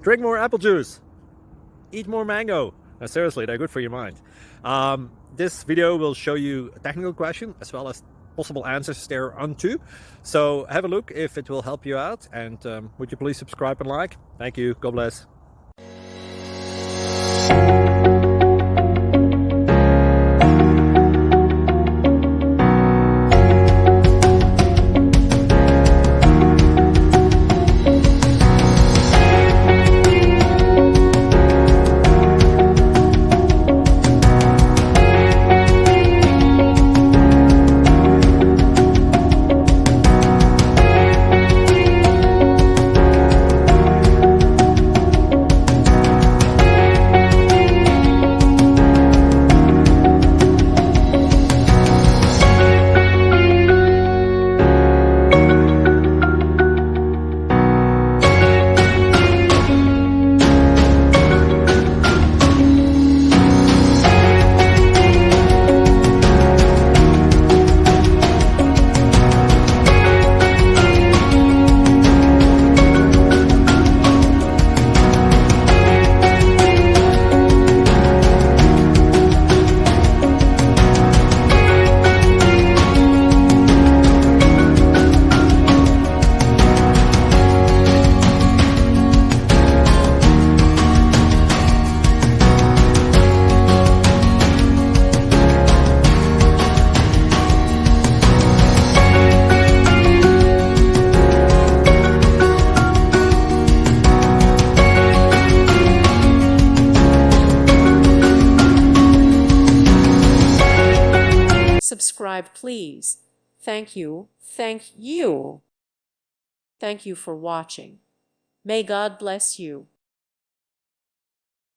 Drink more apple juice. Eat more mango. No, seriously, they're good for your mind. This video will show you a technical question as well as possible answers thereunto. So have a look if it will help you out, and would you please subscribe and like? Thank you. God bless. Subscribe, please. Thank you. Thank you. Thank you for watching. May God bless you.